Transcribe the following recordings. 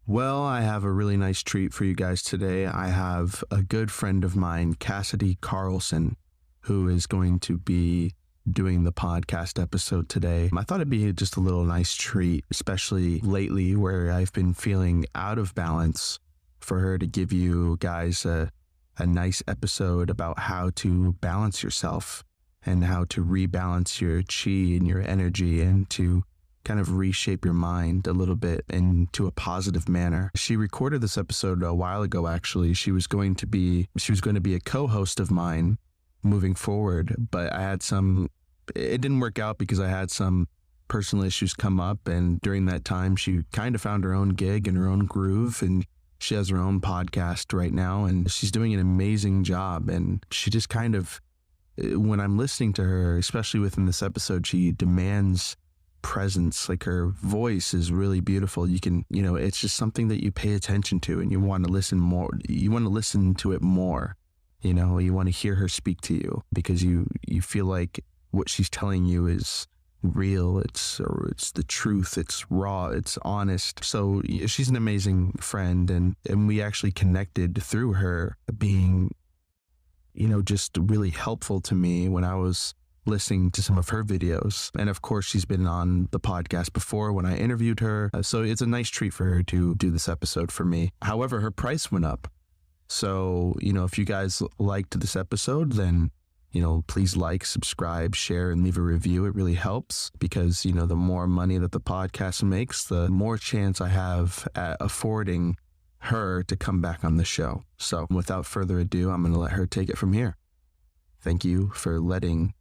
Well, I have a really nice treat for you guys today. I have a good friend of mine, Kassidy Karlsson, who is going to be doing the podcast episode today. I thought it'd be just a little nice treat, especially lately where I've been feeling out of balance, for her to give you guys a nice episode about how to balance yourself and how to rebalance your chi and your energy and to kind of reshape your mind a little bit into a positive manner. She recorded this episode a while ago, actually. She was going to be a co-host of mine moving forward, but it didn't work out because I had some personal issues come up, and during that time she kind of found her own gig and her own groove, and she has her own podcast right now, and she's doing an amazing job. And she just kind of, when I'm listening to her, especially within this episode, she demands presence. Like, her voice is really beautiful. It's just something that you pay attention to and you want to listen more. You want to listen to it more. You want to hear her speak to you because you feel like what she's telling you is real. It's the truth. It's raw. It's honest. So she's an amazing friend, and we actually connected through her being, just really helpful to me when I was listening to some of her videos. And of course, she's been on the podcast before when I interviewed her. So it's a nice treat for her to do this episode for me. However, her price went up. So, if you guys liked this episode, then, please like, subscribe, share, and leave a review. It really helps because, the more money that the podcast makes, the more chance I have at affording her to come back on the show. So without further ado, I'm going to let her take it from here. Thank you for letting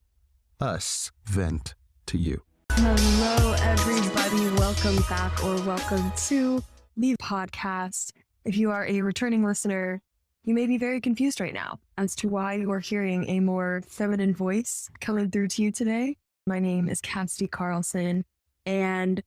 us vent to you. Hello, everybody. Welcome back, or welcome to the podcast. If you are a returning listener, you may be very confused right now as to why you are hearing a more feminine voice coming through to you today. My name is Kassidy Karlsson, and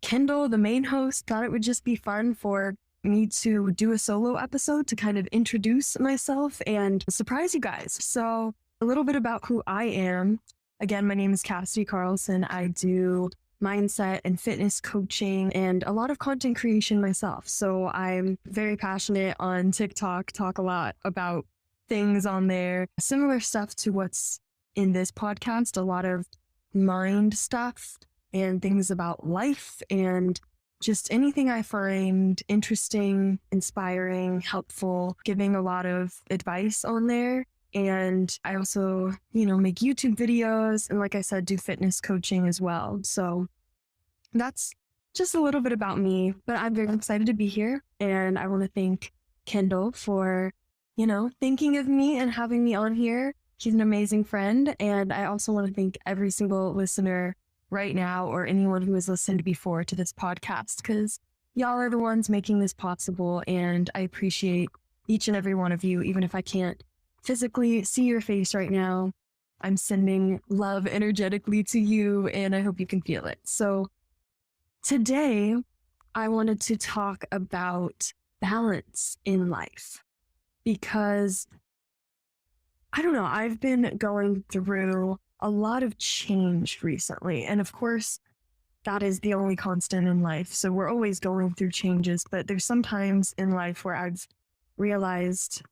Kendall, the main host, thought it would just be fun for me to do a solo episode to kind of introduce myself and surprise you guys. So a little bit about who I am. Again, my name is Kassidy Karlsson. I do mindset and fitness coaching and a lot of content creation myself. So I'm very passionate on TikTok, talk a lot about things on there, similar stuff to what's in this podcast, a lot of mind stuff and things about life and just anything I find interesting, inspiring, helpful, giving a lot of advice on there. And I also, make YouTube videos and, like I said, do fitness coaching as well. So that's just a little bit about me, but I'm very excited to be here. And I want to thank Kendall for, thinking of me and having me on here. She's an amazing friend. And I also want to thank every single listener right now, or anyone who has listened before to this podcast, because y'all are the ones making this possible. And I appreciate each and every one of you, even if I can't physically see your face right now. I'm sending love energetically to you, and I hope you can feel it. So today, I wanted to talk about balance in life because, I don't know, I've been going through a lot of change recently. And of course, that is the only constant in life. So we're always going through changes, but there's some times in life where I've realized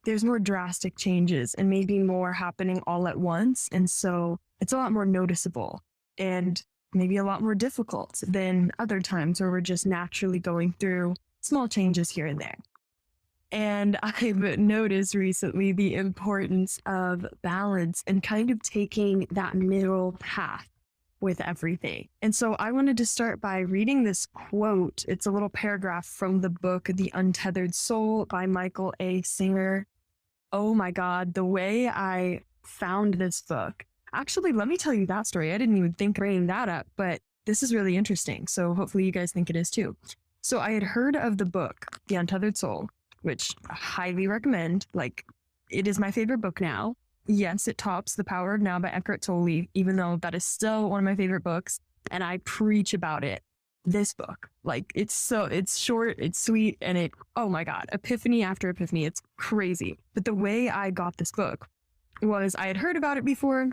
there's more drastic changes and maybe more happening all at once. And so it's a lot more noticeable and maybe a lot more difficult than other times where we're just naturally going through small changes here and there. And I've noticed recently the importance of balance and kind of taking that middle path with everything. And so I wanted to start by reading this quote. It's a little paragraph from the book, The Untethered Soul by Michael A. Singer. Oh my God, the way I found this book. Actually, let me tell you that story. I didn't even think of bringing that up, but this is really interesting. So hopefully you guys think it is too. So I had heard of the book, The Untethered Soul, which I highly recommend. Like, it is my favorite book now. Yes, it tops The Power of Now by Eckhart Tolle, even though that is still one of my favorite books. And I preach about it. This book, like, it's short, it's sweet, and oh my God, epiphany after epiphany. It's crazy. But the way I got this book was I had heard about it before,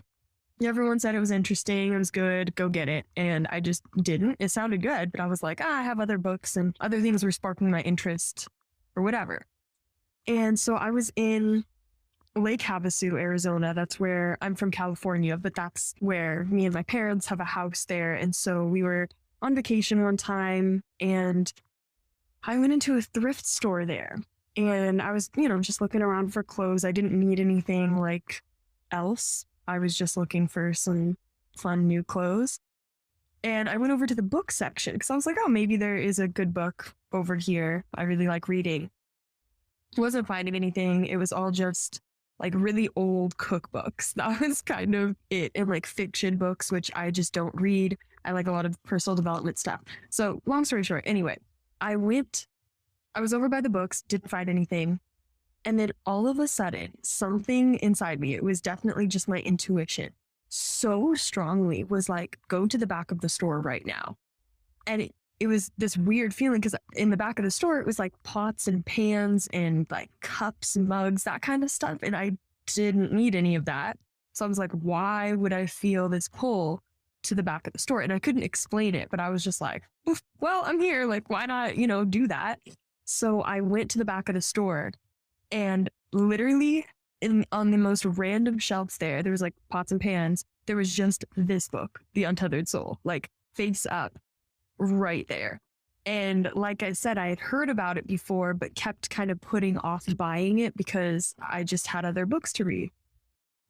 Everyone said it was interesting, it was good, go get it. And I just didn't. It sounded good, but I was like, I have other books and other things were sparking my interest or whatever. And so I was in Lake Havasu, Arizona. That's where I'm from, California, but that's where me and my parents have a house there. And so we were on vacation one time and I went into a thrift store there and I was, just looking around for clothes. I didn't need anything like else. I was just looking for some fun new clothes. And I went over to the book section because I was like, oh, maybe there is a good book over here. I really like reading. Wasn't finding anything. It was all just like really old cookbooks. That was kind of it. And like fiction books, which I just don't read. I like a lot of personal development stuff. So long story short, anyway, I was over by the books, didn't find anything. And then all of a sudden, something inside me, it was definitely just my intuition, so strongly was like, go to the back of the store right now. And it was this weird feeling because in the back of the store, it was like pots and pans and like cups and mugs, that kind of stuff. And I didn't need any of that. So I was like, why would I feel this pull to the back of the store? And I couldn't explain it, but I was just like, well, I'm here. Like, why not, do that? So I went to the back of the store. And literally on the most random shelves there was like pots and pans. There was just this book, The Untethered Soul, like face up right there. And like I said, I had heard about it before, but kept kind of putting off buying it because I just had other books to read.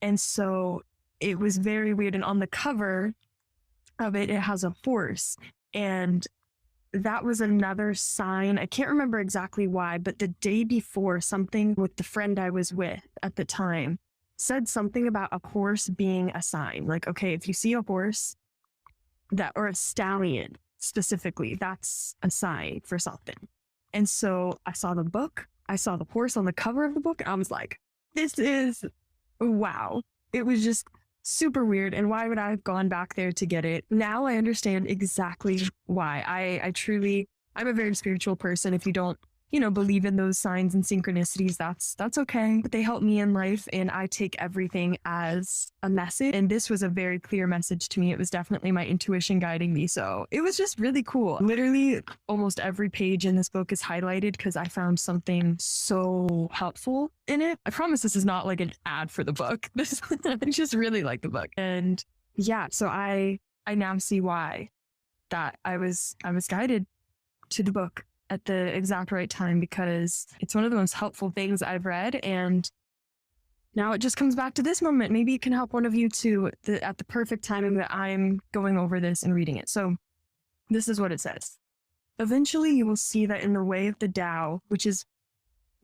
And so it was very weird. And on the cover of it, it has a horse. And that was another sign. I can't remember exactly why, but the day before, something with the friend I was with at the time said something about a horse being a sign. Like, okay, if you see a horse or a stallion specifically, that's a sign for something. And so I saw the book, I saw the horse on the cover of the book, and I was like, this is wow. It was just super weird. And why would I have gone back there to get it? Now I understand exactly why. I'm a very spiritual person. If you don't, believe in those signs and synchronicities, that's okay. But they help me in life and I take everything as a message. And this was a very clear message to me. It was definitely my intuition guiding me. So it was just really cool. Literally almost every page in this book is highlighted because I found something so helpful in it. I promise this is not like an ad for the book. I just really like the book. And yeah, so I now see why that I was guided to the book at the exact right time because it's one of the most helpful things I've read. And now it just comes back to this moment. Maybe it can help one of you too at the perfect timing that I'm going over this and reading it. So this is what it says. Eventually you will see that in the way of the Tao, which is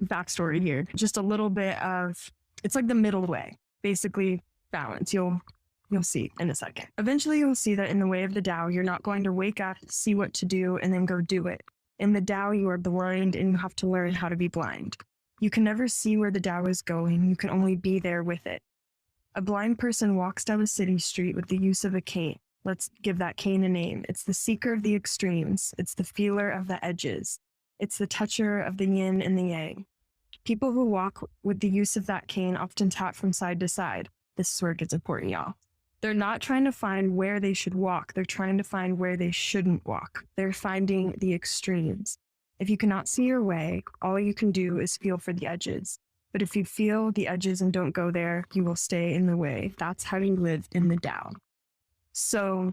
backstory here, just a little bit of, it's like the middle way, basically balance. You'll see in a second. Eventually you'll see that in the way of the Tao, you're not going to wake up, see what to do, and then go do it. In the Tao, you are blind and you have to learn how to be blind. You can never see where the Tao is going. You can only be there with it. A blind person walks down a city street with the use of a cane. Let's give that cane a name. It's the seeker of the extremes. It's the feeler of the edges. It's the toucher of the yin and the yang. People who walk with the use of that cane often tap from side to side. This is where it gets important, y'all. They're not trying to find where they should walk. They're trying to find where they shouldn't walk. They're finding the extremes. If you cannot see your way, all you can do is feel for the edges. But if you feel the edges and don't go there, you will stay in the way. That's how you live in the Tao. So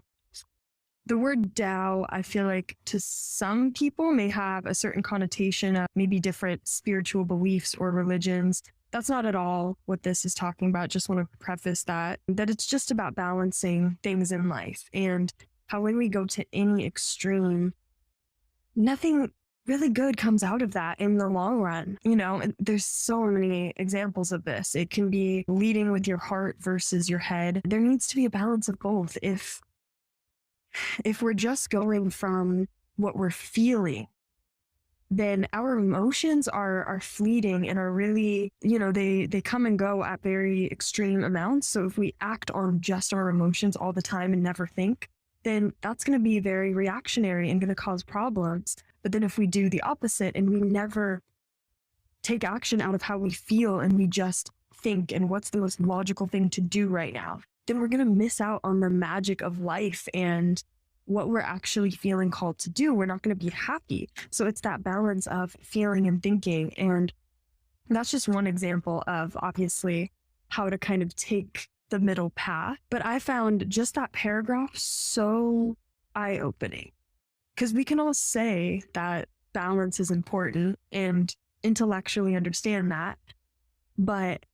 the word Tao, I feel like to some people may have a certain connotation of maybe different spiritual beliefs or religions. That's not at all what this is talking about. Just want to preface that it's just about balancing things in life and how when we go to any extreme, nothing really good comes out of that in the long run. There's so many examples of this. It can be leading with your heart versus your head. There needs to be a balance of both. If we're just going from what we're feeling, then our emotions are fleeting and are really, they come and go at very extreme amounts. So if we act on just our emotions all the time and never think, then that's going to be very reactionary and going to cause problems. But then if we do the opposite and we never take action out of how we feel and we just think and what's the most logical thing to do right now, then we're going to miss out on the magic of life and what we're actually feeling called to do. We're not going to be happy. So it's that balance of feeling and thinking. And that's just one example of obviously how to kind of take the middle path. But I found just that paragraph so eye-opening, because we can all say that balance is important and intellectually understand that. But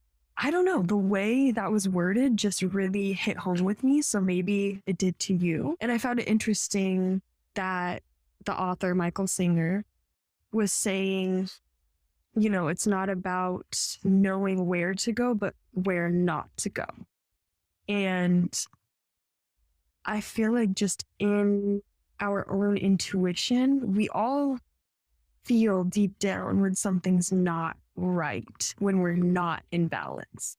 I don't know, the way that was worded just really hit home with me. So maybe it did to you. And I found it interesting that the author, Michael Singer, was saying, you know, it's not about knowing where to go, but where not to go. And I feel like just in our own intuition, we all feel deep down when something's not right, when we're not in balance.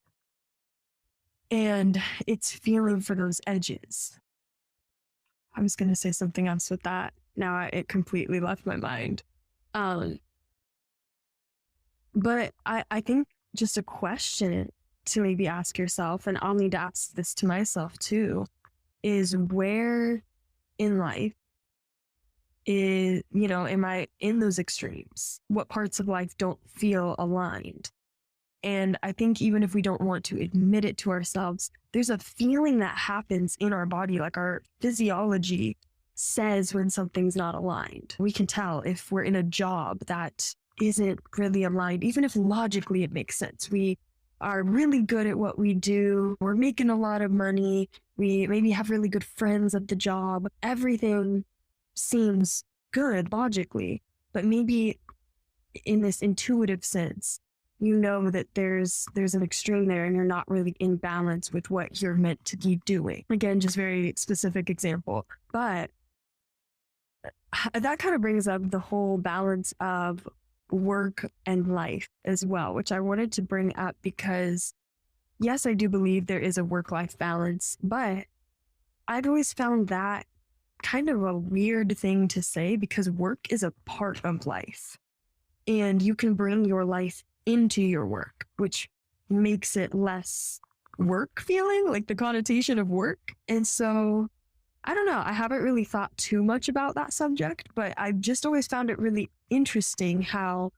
And it's feeling for those edges. I was going to say something else with that. Now it completely left my mind. But I think just a question to maybe ask yourself, and I'll need to ask this to myself too, is where in life is, you know, am I in those extremes? What parts of life don't feel aligned? And I think even if we don't want to admit it to ourselves, there's a feeling that happens in our body, like our physiology says when something's not aligned. We can tell if we're in a job that isn't really aligned, even if logically it makes sense. We are really good at what we do. We're making a lot of money. We maybe have really good friends at the job. Everything seems good logically, but maybe in this intuitive sense, you know that there's an extreme there and you're not really in balance with what you're meant to be doing. Again, just very specific example, but that kind of brings up the whole balance of work and life as well, which I wanted to bring up because yes, I do believe there is a work-life balance, but I've always found that kind of a weird thing to say because work is a part of life and you can bring your life into your work, which makes it less work feeling, like the connotation of work. And so I don't know, I haven't really thought too much about that subject, but I've just always found it really interesting how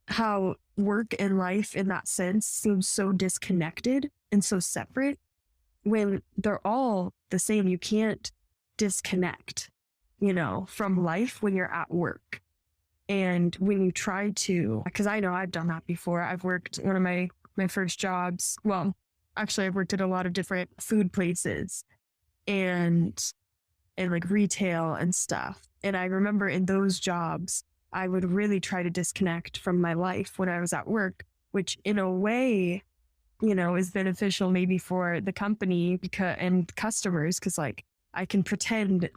work and life in that sense seems so disconnected and so separate when they're all the same. You can't disconnect, you know, from life when you're at work. And when you try to, because I know I've done that before. I've worked one of my first jobs. Well, actually, I've worked at a lot of different food places and like retail and stuff. And I remember in those jobs, I would really try to disconnect from my life when I was at work, which in a way, you know, is beneficial maybe for the company and customers, because like I can pretend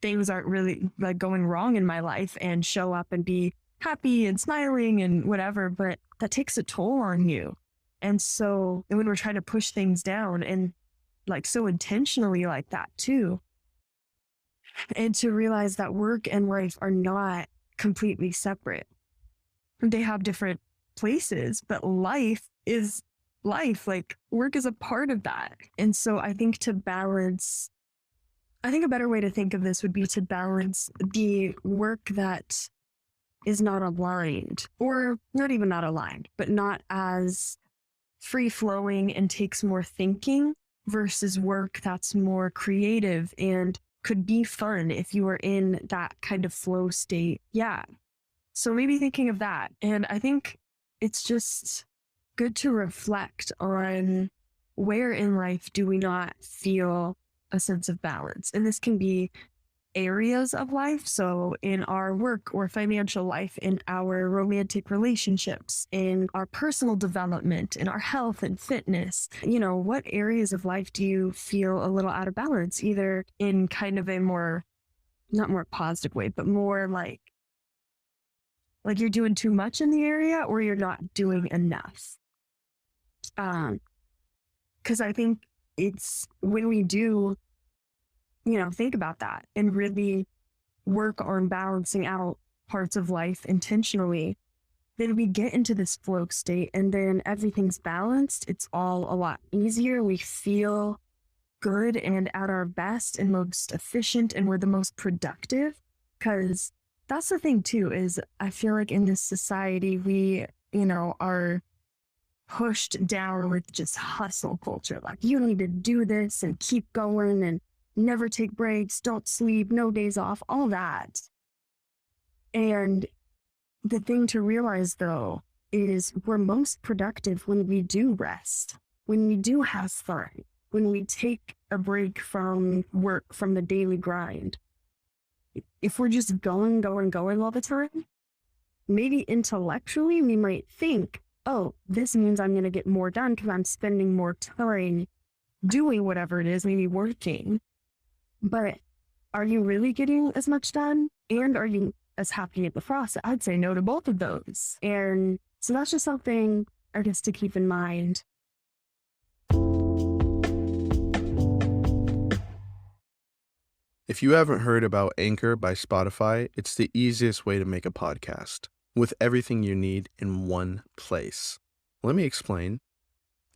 things aren't really like going wrong in my life and show up and be happy and smiling and whatever, but that takes a toll on you. And so when we're trying to push things down and like so intentionally like that too, and to realize that work and life are not completely separate. They have different places, but life is life. Like work is a part of that. And so I think a better way to think of this would be to balance the work that is not aligned, or not even not aligned, but not as free flowing and takes more thinking versus work that's more creative and could be fun if you were in that kind of flow state. Yeah. So maybe thinking of that. And I think it's just good to reflect on where in life do we not feel a sense of balance. And this can be areas of life. So in our work or financial life, in our romantic relationships, in our personal development, in our health and fitness, you know, what areas of life do you feel a little out of balance, either in kind of a more, not more positive way, but more like you're doing too much in the area or you're not doing enough. Because I think it's when we do, you know, think about that and really work on balancing out parts of life intentionally, then we get into this flow state and then everything's balanced. It's all a lot easier. We feel good and at our best and most efficient and we're the most productive. Because that's the thing too, is I feel like in this society, we, are pushed down with just hustle culture. Like, you need to do this and keep going and never take breaks, don't sleep, no days off, all that. And the thing to realize though is we're most productive when we do rest, when we do have fun, when we take a break from work, from the daily grind. If we're just going all the time, maybe intellectually we might think, oh, this means I'm going to get more done because I'm spending more time doing whatever it is, maybe working. But are you really getting as much done? And are you as happy at the process? I'd say no to both of those. And so that's just something, I guess, to keep in mind. If you haven't heard about Anchor by Spotify, it's the easiest way to make a podcast with everything you need in one place. Let me explain.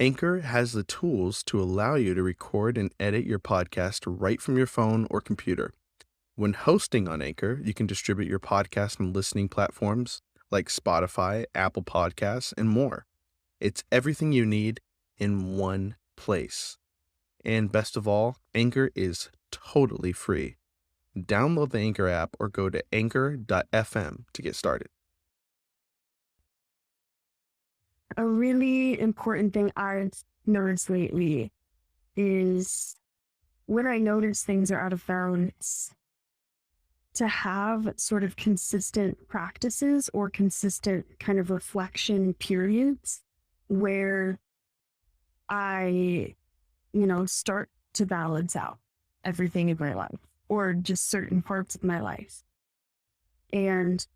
Anchor has the tools to allow you to record and edit your podcast right from your phone or computer. When hosting on Anchor, you can distribute your podcast on listening platforms like Spotify, Apple Podcasts, and more. It's everything you need in one place. And best of all, Anchor is totally free. Download the Anchor app or go to anchor.fm to get started. A really important thing I've noticed lately is when I notice things are out of balance, to have sort of consistent practices or consistent kind of reflection periods where I, start to balance out everything in my life or just certain parts of my life. And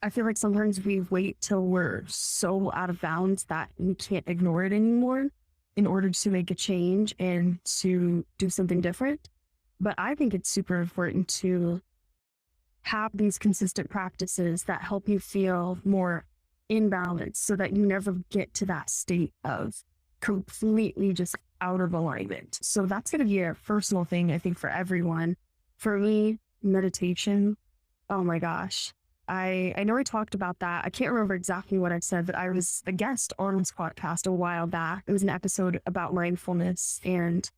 I feel like sometimes we wait till we're so out of balance that we can't ignore it anymore in order to make a change and to do something different. But I think it's super important to have these consistent practices that help you feel more in balance so that you never get to that state of completely just out of alignment. So that's going to be a personal thing, I think, for everyone. For me, meditation, oh my gosh. I know I talked about that. I can't remember exactly what I said, but I was a guest on this podcast a while back. It was an episode about mindfulness, and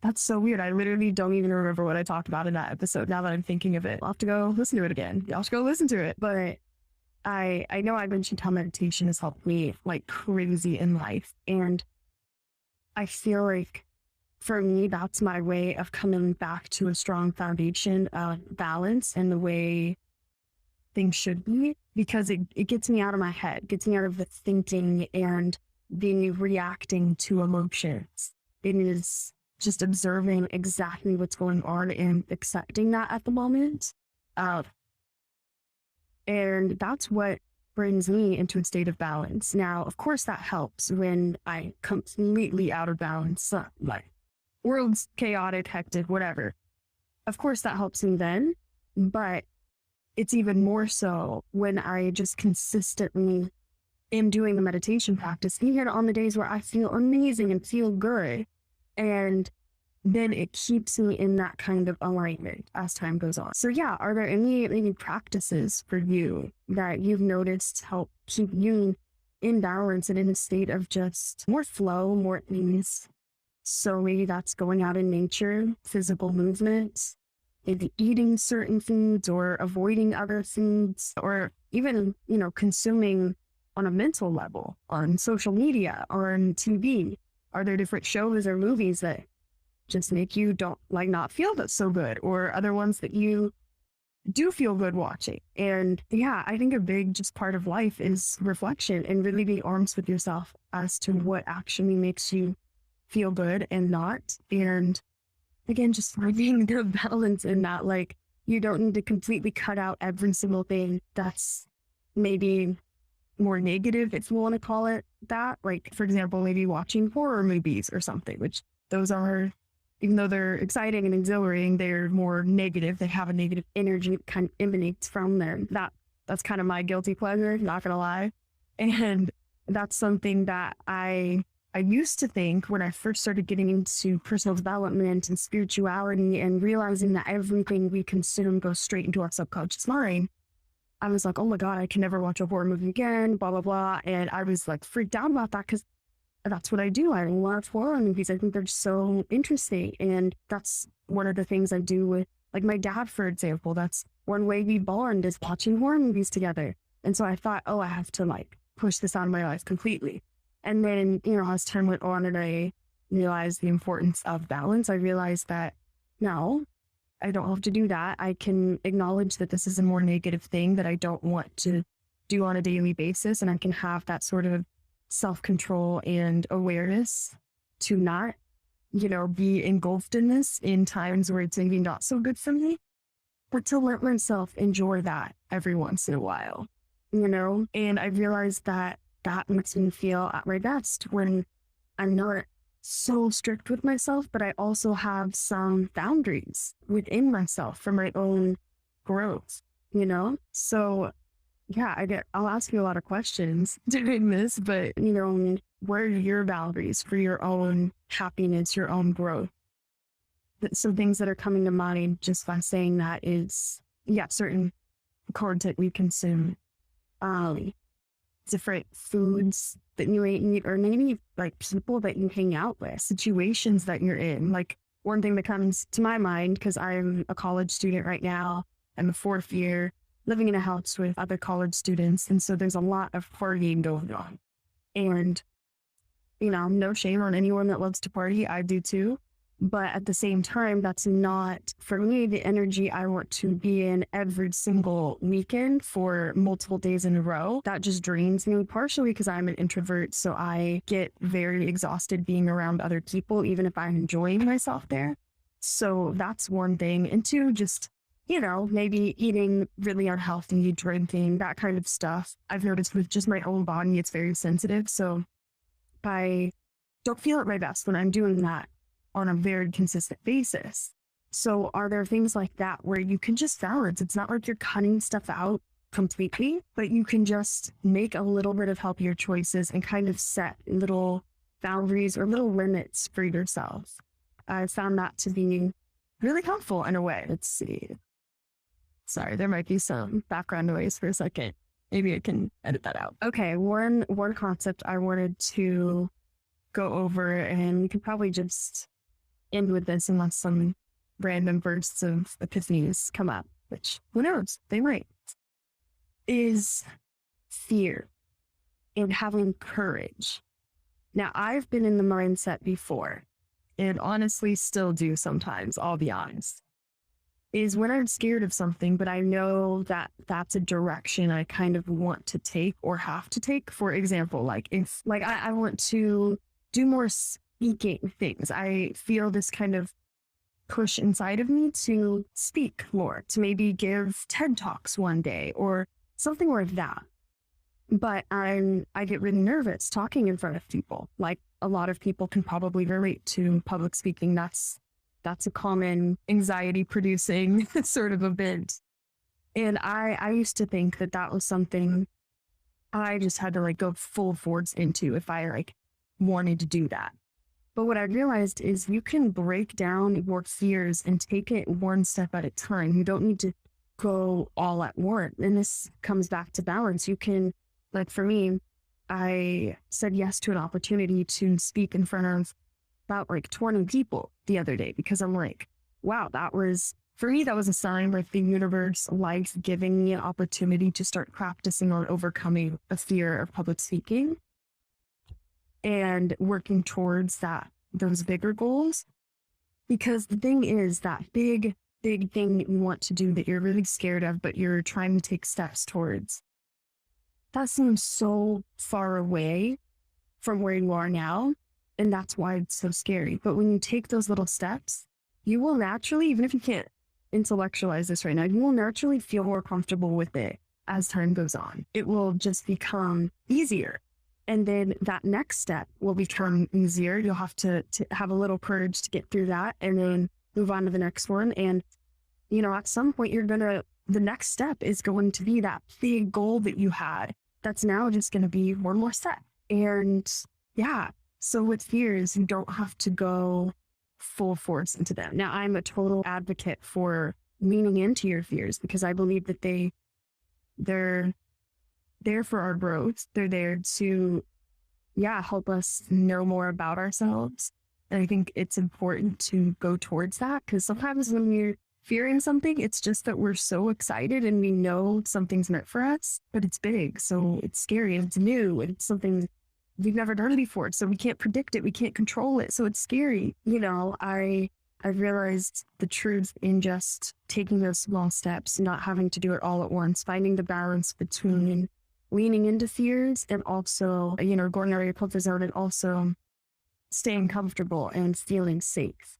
that's so weird. I literally don't even remember what I talked about in that episode now that I'm thinking of it. I'll have to go listen to it again. Y'all should go listen to it. But I know I mentioned how meditation has helped me like crazy in life. And I feel like for me, that's my way of coming back to a strong foundation of balance and the way things should be, because it gets me out of my head, gets me out of the thinking and the reacting to emotions. It is just observing exactly what's going on and accepting that at the moment. And that's what brings me into a state of balance. Now, of course, that helps when I completely out of balance, like world's chaotic, hectic, whatever. Of course, that helps me then, but it's even more so when I just consistently am doing the meditation practice, even on the days where I feel amazing and feel good. And then it keeps me in that kind of alignment as time goes on. So yeah, are there any practices for you that you've noticed help keep you in balance and in a state of just more flow, more ease? So maybe that's going out in nature, physical movement, maybe eating certain foods or avoiding other foods, or even, consuming on a mental level on social media or on TV. Are there different shows or movies that just make you not feel that so good, or other ones that you do feel good watching? And yeah, I think a big just part of life is reflection and really being honest with yourself as to what actually makes you feel good and not. And again, just finding the balance in that. Like, you don't need to completely cut out every single thing that's maybe more negative, if you want to call it that. Like, for example, maybe watching horror movies or something, which those are, even though they're exciting and exhilarating, they're more negative. They have a negative energy that kind of emanates from them. That's kind of my guilty pleasure, not gonna lie. And that's something that I I used to think when I first started getting into personal development and spirituality and realizing that everything we consume goes straight into our subconscious mind, I was like, oh my God, I can never watch a horror movie again, blah, blah, blah. And I was like freaked out about that because that's what I do. I love horror movies. I think they're so interesting. And that's one of the things I do with like my dad, for example. That's one way we bond is watching horror movies together. And so I thought, oh, I have to like push this out of my life completely. And then, as time went on and I realized the importance of balance, I realized that no, I don't have to do that. I can acknowledge that this is a more negative thing that I don't want to do on a daily basis. And I can have that sort of self-control and awareness to not, be engulfed in this in times where it's maybe not so good for me, but to let myself enjoy that every once in a while, And I realized that makes me feel at my best when I'm not so strict with myself, but I also have some boundaries within myself for my own growth, So yeah, I'll ask you a lot of questions during this, but what are your boundaries for your own happiness, your own growth? Some things that are coming to mind just by saying that is, certain content we consume, different foods that you eat, or maybe like people that you hang out with, situations that you're in. Like one thing that comes to my mind, because I'm a college student right now, I'm a fourth year, living in a house with other college students. And so there's a lot of partying going on. And, no shame on anyone that loves to party. I do too. But at the same time, that's not, for me, the energy I want to be in every single weekend for multiple days in a row. That just drains me, partially because I'm an introvert. So I get very exhausted being around other people, even if I'm enjoying myself there. So that's one thing. And two, just, maybe eating really unhealthy, drinking, that kind of stuff. I've noticed with just my own body, it's very sensitive. So I don't feel at my best when I'm doing that on a very consistent basis. So are there things like that where you can just balance? It's not like you're cutting stuff out completely, but you can just make a little bit of healthier choices and kind of set little boundaries or little limits for yourself. I found that to be really helpful in a way. Let's see. Sorry, there might be some background noise for a second. Maybe I can edit that out. Okay, one concept I wanted to go over, and we could probably just end with this unless some random bursts of epiphanies come up, which who knows, they might, is fear and having courage. Now, I've been in the mindset before, and honestly still do sometimes, I'll be honest, is when I'm scared of something, but I know that that's a direction I kind of want to take or have to take. For example, like if I want to do more speaking things. I feel this kind of push inside of me to speak more, to maybe give TED Talks one day or something like that. But I get really nervous talking in front of people. Like a lot of people can probably relate to public speaking. That's a common anxiety producing sort of event. And I used to think that was something I just had to go full force into if I wanted to do that. But what I realized is you can break down your fears and take it one step at a time. You don't need to go all at once. And this comes back to balance. You can, for me, I said yes to an opportunity to speak in front of about 20 people the other day because I'm wow, for me, that was a sign the universe, life giving me an opportunity to start practicing on overcoming a fear of public speaking and working towards those bigger goals. Because the thing is, that big thing that you want to do that you're really scared of, but you're trying to take steps towards, that seems so far away from where you are now. And that's why it's so scary. But when you take those little steps, you will naturally, even if you can't intellectualize this right now, you will naturally feel more comfortable with it as time goes on. It will just become easier. And then that next step will become easier. You'll have to have a little courage to get through that and then move on to the next one. And, at some point the next step is going to be that big goal that you had. That's now just going to be one more step. And yeah, So with fears, you don't have to go full force into them. Now, I'm a total advocate for leaning into your fears because I believe that they're there for our growth. They're there to, help us know more about ourselves. And I think it's important to go towards that because sometimes when we're fearing something, it's just that we're so excited and we know something's meant for us, but it's big. So it's scary and it's new and it's something we've never done before. So we can't predict it. We can't control it. So it's scary. I've realized the truth in just taking those small steps, not having to do it all at once, finding the balance between leaning into fears and also, going out of your comfort zone and also staying comfortable and feeling safe.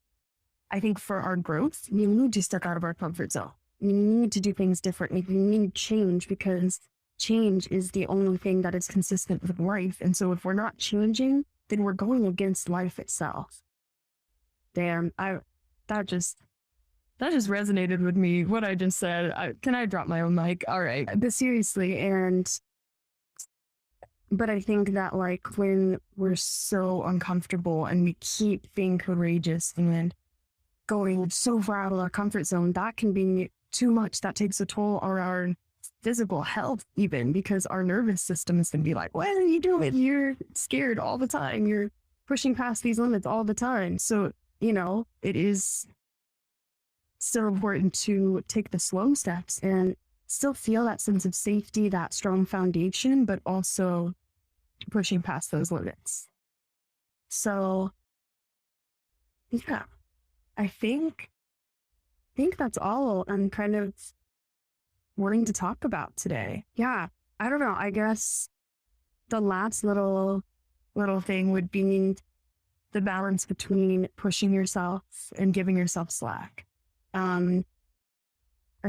I think for our growth, we need to step out of our comfort zone. We need to do things differently. We need change because change is the only thing that is consistent with life. And so if we're not changing, then we're going against life itself. Damn, that just resonated with me, what I just said. Can I drop my own mic? All right. But seriously, but I think that when we're so uncomfortable and we keep being courageous and going so far out of our comfort zone, that can be too much. That takes a toll on our physical health even because our nervous system is going to be like, what are you doing? You're scared all the time. You're pushing past these limits all the time. So, it is still important to take the slow steps and still feel that sense of safety, that strong foundation, but also pushing past those limits. So, I think that's all I'm kind of wanting to talk about today. Yeah, I don't know. I guess the last little thing would be the balance between pushing yourself and giving yourself slack. I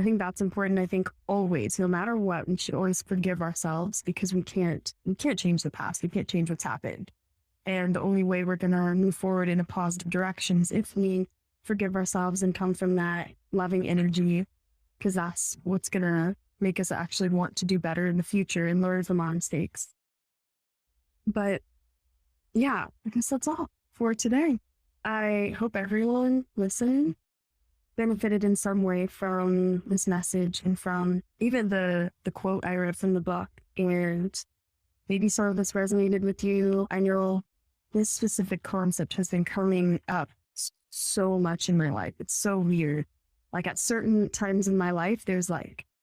think that's important. I think always, no matter what, we should always forgive ourselves because we can't change the past. We can't change what's happened. And the only way we're going to move forward in a positive direction is if we forgive ourselves and come from that loving energy, because that's what's going to make us actually want to do better in the future and learn from our mistakes. But I guess that's all for today. I hope everyone listening benefited in some way from this message and from even the quote I read from the book, and maybe some of this resonated with you. I know this specific concept has been coming up so much in my life. It's so weird. At certain times in my life, there's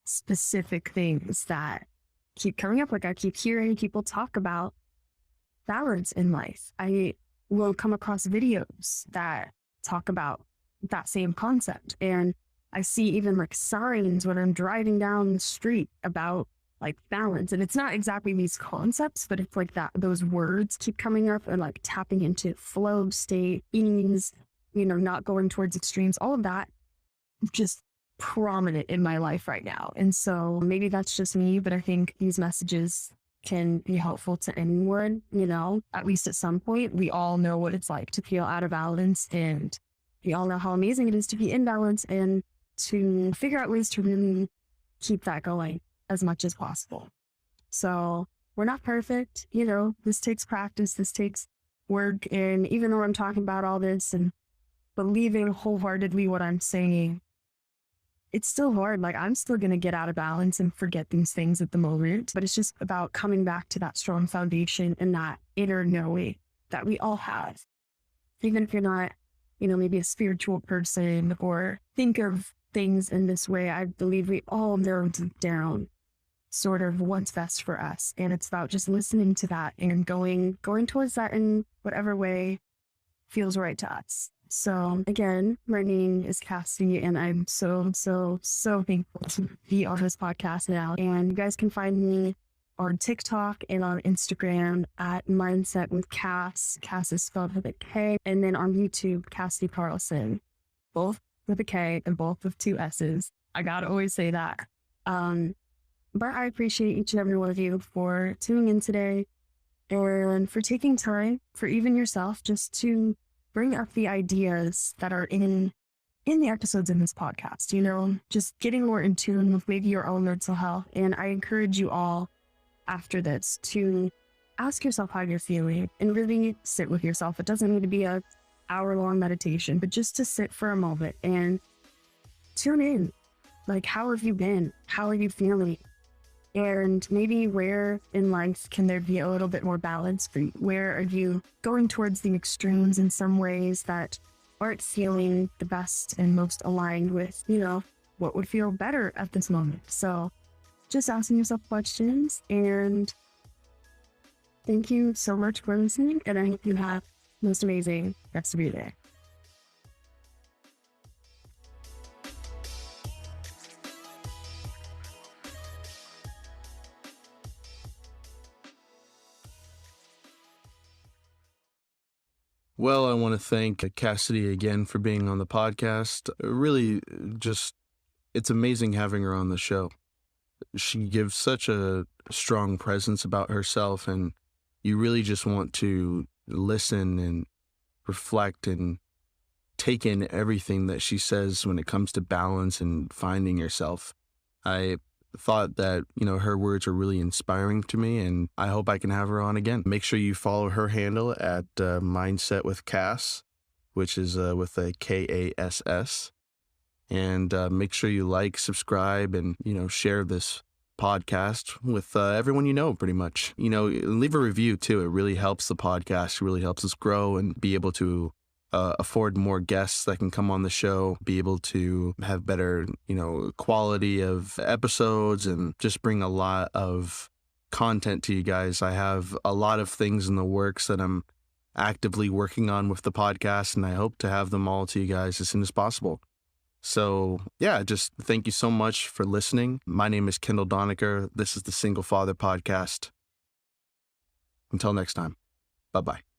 specific things that keep coming up. I keep hearing people talk about balance in life. I will come across videos that talk about that same concept. And I see even signs when I'm driving down the street about balance. And it's not exactly these concepts, but it's that those words keep coming up and tapping into flow state, ease, not going towards extremes, all of that just prominent in my life right now. And so maybe that's just me, but I think these messages can be helpful to anyone, at least at some point. We all know what it's like to feel out of balance, and we all know how amazing it is to be in balance and to figure out ways to really keep that going as much as possible. So we're not perfect. This takes practice. This takes work. And even though I'm talking about all this and believing wholeheartedly what I'm saying, it's still hard. I'm still going to get out of balance and forget these things at the moment, but it's just about coming back to that strong foundation and that inner knowing that we all have. Even if you're not, maybe a spiritual person or think of things in this way, I believe we all know deep down sort of what's best for us. And it's about just listening to that and going towards that in whatever way feels right to us. So again, my name is Kassidy, and I'm so thankful to be on this podcast now. And you guys can find me on TikTok and on Instagram at Mindset with Cass. Cass is spelled with a K. And then on YouTube, Kassidy Karlsson, both with a K and both with two S's. I gotta always say that. But I appreciate each and every one of you for tuning in today and for taking time for even yourself just to bring up the ideas that are in the episodes in this podcast, just getting more in tune with maybe your own mental health. And I encourage you all after this to ask yourself how you're feeling and really sit with yourself. It doesn't need to be a hour-long meditation, but just to sit for a moment and tune in. Like, how have you been? How are you feeling? And maybe where in life can there be a little bit more balance for you? Where are you going towards the extremes in some ways that aren't feeling the best and most aligned with, what would feel better at this moment? So just asking yourself questions, and thank you so much for listening. And I hope you have the most amazing rest of your day. Well, I want to thank Kassidy again for being on the podcast. Really, it's amazing having her on the show. She gives such a strong presence about herself, and you really just want to listen and reflect and take in everything that she says when it comes to balance and finding yourself. I thought that, her words are really inspiring to me, and I hope I can have her on again. Make sure you follow her handle at Mindset with Cass, which is with a Kass. And make sure you like, subscribe, and, share this podcast with everyone pretty much. Leave a review too. It really helps the podcast, really helps us grow and be able to afford more guests that can come on the show, be able to have better, quality of episodes, and just bring a lot of content to you guys. I have a lot of things in the works that I'm actively working on with the podcast, and I hope to have them all to you guys as soon as possible. So yeah, just thank you so much for listening. My name is Kendall Doniker. This is the Single Father Podcast. Until next time, bye-bye.